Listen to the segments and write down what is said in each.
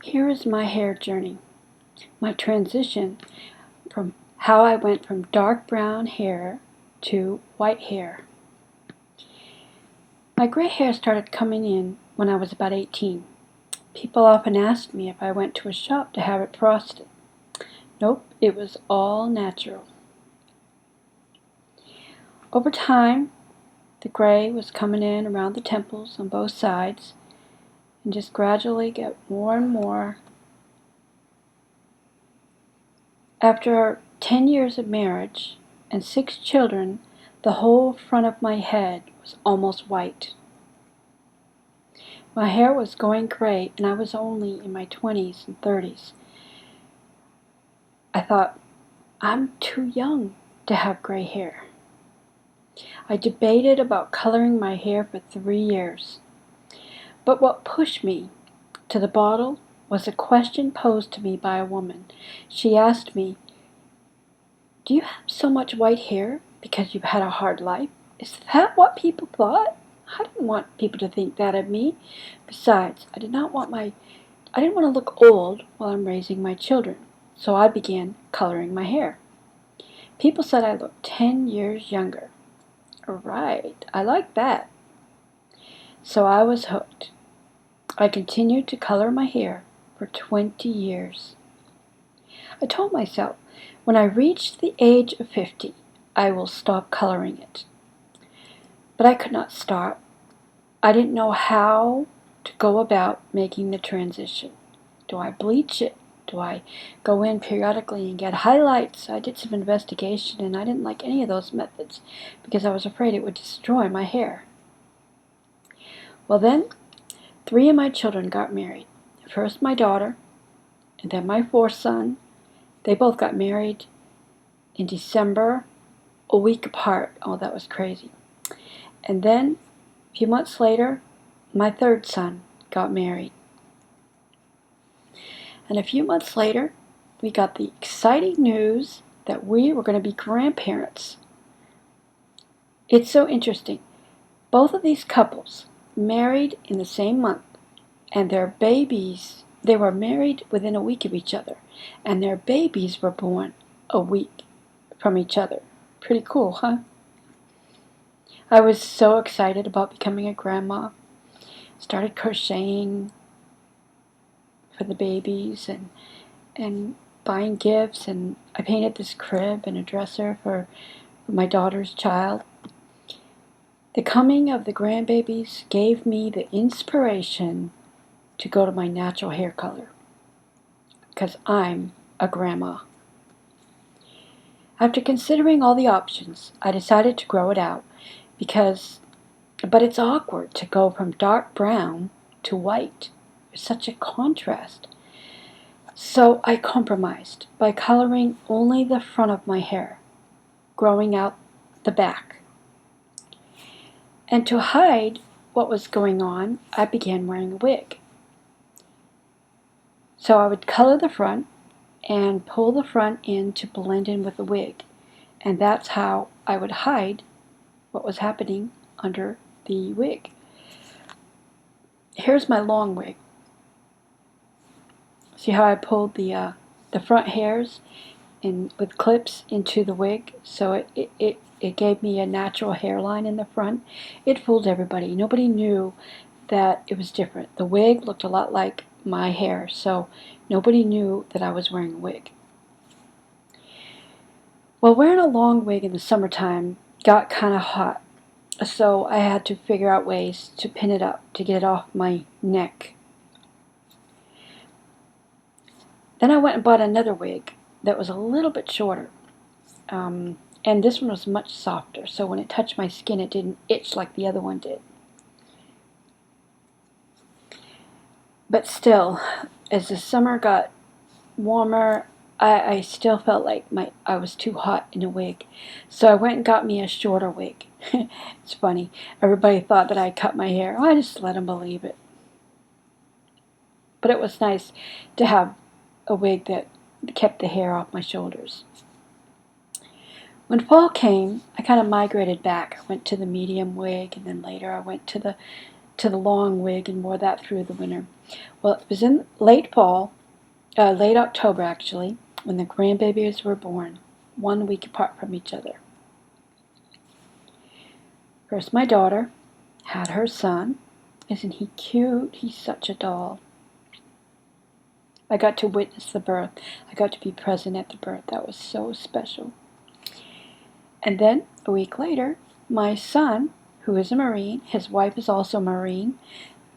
Here is my hair journey, my transition from how I went from dark brown hair to white hair. My gray hair started coming in when I was about 18. People often asked me if I went to a shop to have it frosted. Nope, it was all natural. Over time, the gray was coming in around the temples on both sides and just gradually get more and more. After 10 years of marriage and 6 children, the whole front of my head was almost white. My hair was going gray and I was only in my 20s and 30s. I thought, I'm too young to have gray hair. I debated about coloring my hair for 3 years. But what pushed me to the bottle was a question posed to me by a woman. She asked me, "Do you have so much white hair because you've had a hard life? Is that what people thought?" I didn't want people to think that of me. Besides, I didn't want to look old while I'm raising my children. So I began coloring my hair. People said I looked 10 years younger. Right, I like that. So I was hooked. I continued to color my hair for 20 years. I told myself, when I reach the age of 50, I will stop coloring it. But I could not stop. I didn't know how to go about making the transition. Do I bleach it? Do I go in periodically and get highlights? I did some investigation and I didn't like any of those methods because I was afraid it would destroy my hair. Well then, 3 of my children got married. First my daughter, and then my 4th son. They both got married in December, a week apart. Oh, that was crazy. And then, a few months later, my 3rd son got married. And a few months later, we got the exciting news that we were going to be grandparents. It's so interesting. Both of these couples married in the same month, and their babies, they were married within a week of each other, and their babies were born a week from each other. Pretty cool, huh? I was so excited about becoming a grandma. Started crocheting for the babies and buying gifts, and I painted this crib and a dresser for my daughter's child. The coming of the grandbabies gave me the inspiration to go to my natural hair color, because I'm a grandma. After considering all the options, I decided to grow it out but it's awkward to go from dark brown to white. There's such a contrast. So I compromised by coloring only the front of my hair, growing out the back. And to hide what was going on, I began wearing a wig. So I would color the front and pull the front in to blend in with the wig. And that's how I would hide what was happening under the wig. Here's my long wig. See how I pulled the front hairs with clips into the wig, so it gave me a natural hairline in the front. It fooled everybody. Nobody knew that it was different. The wig looked a lot like my hair, so nobody knew that I was wearing a wig. Well, wearing a long wig in the summertime got kind of hot, so I had to figure out ways to pin it up to get it off my neck. Then I went and bought another wig that was a little bit shorter, and this one was much softer, so when it touched my skin it didn't itch like the other one did. But still, as the summer got warmer, I still felt like I was too hot in a wig, so I went and got me a shorter wig. It's funny, everybody thought that I cut my hair. I just let them believe it. But it was nice to have a wig that kept the hair off my shoulders. When fall came, I kind of migrated back. I went to the medium wig, and then later I went to the long wig and wore that through the winter. Well, it was in late fall, late October actually, when the grandbabies were born, 1 week apart from each other. First, my daughter had her son. Isn't he cute? He's such a doll. I got to witness the birth. I got to be present at the birth. That was so special. And then, a week later, my son, who is a Marine, his wife is also a Marine,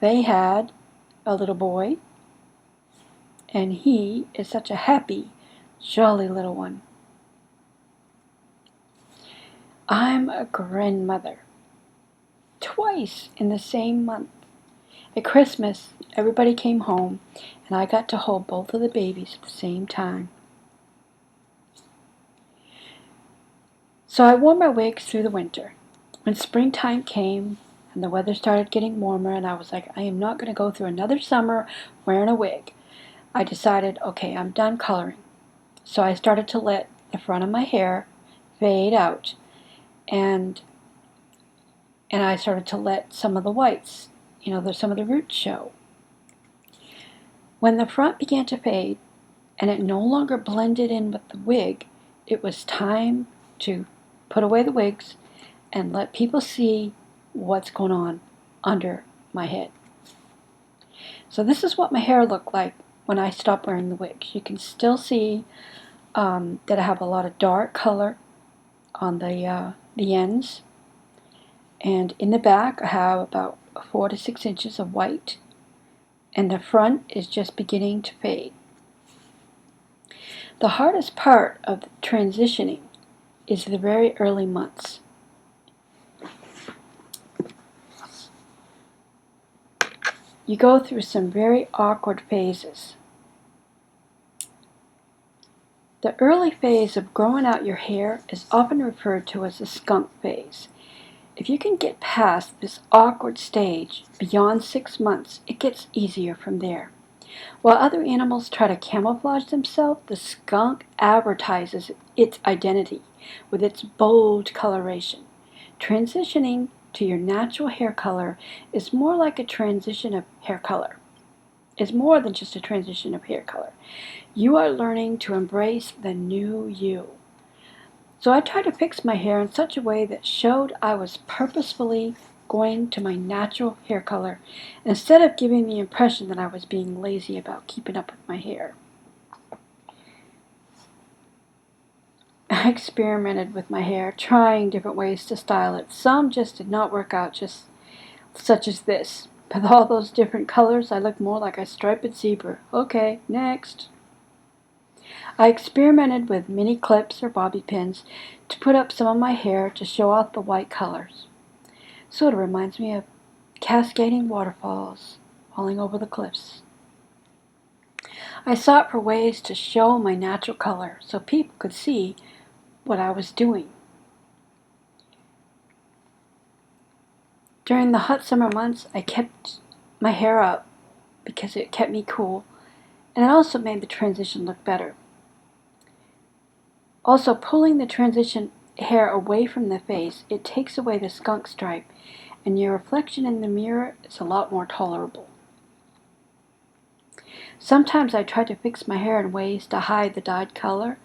they had a little boy, and he is such a happy, jolly little one. I'm a grandmother. Twice in the same month. At Christmas, everybody came home, and I got to hold both of the babies at the same time. So I wore my wigs through the winter. When springtime came and the weather started getting warmer, and I was like, I am not going to go through another summer wearing a wig. I decided, okay, I'm done coloring. So I started to let the front of my hair fade out, and I started to let some of the whites, some of the roots show. When the front began to fade and it no longer blended in with the wig, it was time to put away the wigs and let people see what's going on under my head. So this is what my hair looked like when I stopped wearing the wigs. You can still see that I have a lot of dark color on the ends. And in the back, I have about 4 to 6 inches of white. And the front is just beginning to fade. The hardest part of transitioning is the very early months. You go through some very awkward phases. The early phase of growing out your hair is often referred to as the skunk phase. If you can get past this awkward stage beyond 6 months, it gets easier from there. While other animals try to camouflage themselves, the skunk advertises its identity with its bold coloration. Transitioning to your natural hair color is more like a transition of hair color. It's more than just a transition of hair color. You are learning to embrace the new you. So I tried to fix my hair in such a way that showed I was purposefully going to my natural hair color instead of giving the impression that I was being lazy about keeping up with my hair. I experimented with my hair, trying different ways to style it. Some just did not work out, just such as this. With all those different colors, I look more like a striped zebra. Okay, next. I experimented with mini clips or bobby pins to put up some of my hair to show off the white colors. Sort of reminds me of cascading waterfalls falling over the cliffs. I sought for ways to show my natural color so people could see what I was doing. During the hot summer months, I kept my hair up because it kept me cool, and it also made the transition look better. Also, pulling the transition hair away from the face, it takes away the skunk stripe, and your reflection in the mirror is a lot more tolerable. Sometimes I try to fix my hair in ways to hide the dyed color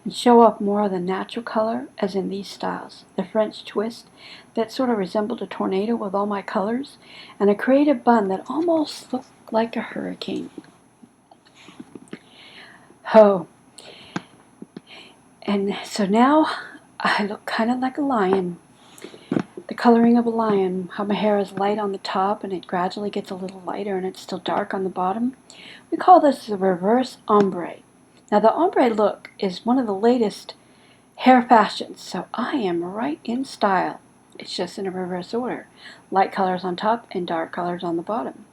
and show off more of the natural color, as in these styles. The French twist that sort of resembled a tornado with all my colors, and a creative bun that almost looked like a hurricane. Oh, and so now I look kind of like a lion. The coloring of a lion, how my hair is light on the top and it gradually gets a little lighter and it's still dark on the bottom. We call this the reverse ombre. Now the ombre look is one of the latest hair fashions, so I am right in style. It's just in a reverse order. Light colors on top and dark colors on the bottom.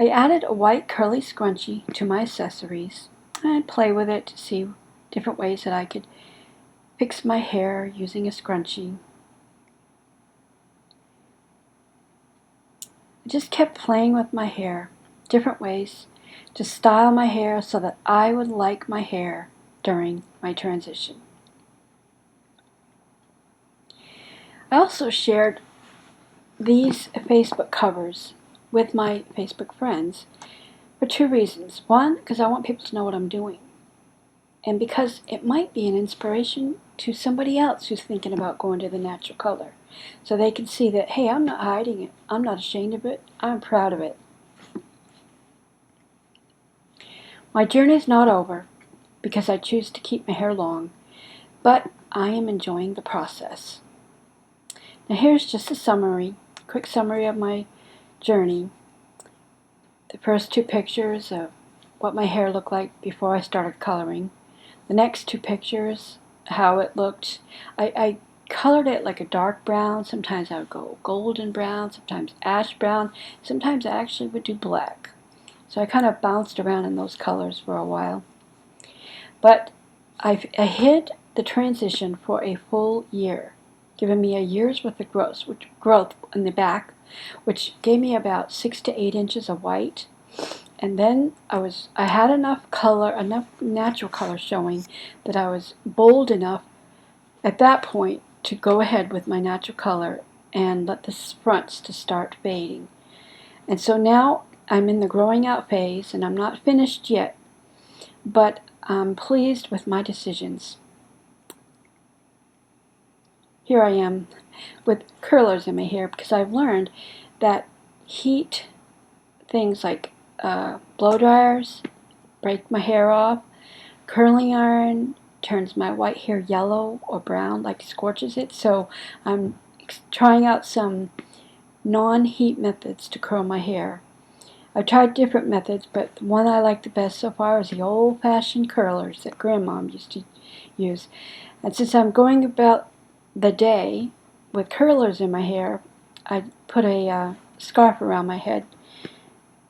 I added a white curly scrunchie to my accessories and play with it to see different ways that I could fix my hair using a scrunchie. I just kept playing with my hair, different ways to style my hair so that I would like my hair during my transition. I also shared these Facebook covers with my Facebook friends for two reasons. One, because I want people to know what I'm doing, and because it might be an inspiration to somebody else who's thinking about going to the natural color. So they can see that, hey, I'm not hiding it. I'm not ashamed of it. I'm proud of it. My journey is not over because I choose to keep my hair long, but I am enjoying the process. Now here's just a quick summary of my journey. The first two pictures of what my hair looked like before I started coloring. The next two pictures, how it looked. I colored it like a dark brown. Sometimes I would go golden brown, sometimes ash brown. Sometimes I actually would do black. So I kind of bounced around in those colors for a while. But I hid the transition for a full year, giving me a year's worth of growth in the back, which gave me about 6 to 8 inches of white. And then I had enough color, enough natural color showing that I was bold enough at that point to go ahead with my natural color and let the fronts to start fading. And so now I'm in the growing out phase, and I'm not finished yet, but I'm pleased with my decisions. Here I am with curlers in my hair because I've learned that heat, things like blow dryers, break my hair off. Curling iron turns my white hair yellow or brown, like scorches it. So I'm trying out some non-heat methods to curl my hair. I've tried different methods, but the one I like the best so far is the old-fashioned curlers that Grandma used to use. And since I'm going about the day with curlers in my hair, I put a scarf around my head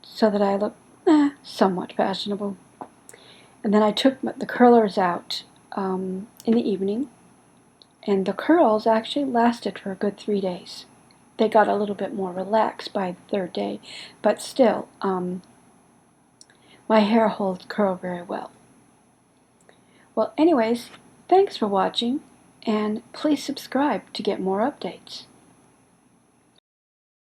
so that I look somewhat fashionable. And then I took the curlers out in the evening, and the curls actually lasted for a good 3 days. They got a little bit more relaxed by the third day, but still, my hair holds curl very well. Well, anyways, thanks for watching, and please subscribe to get more updates.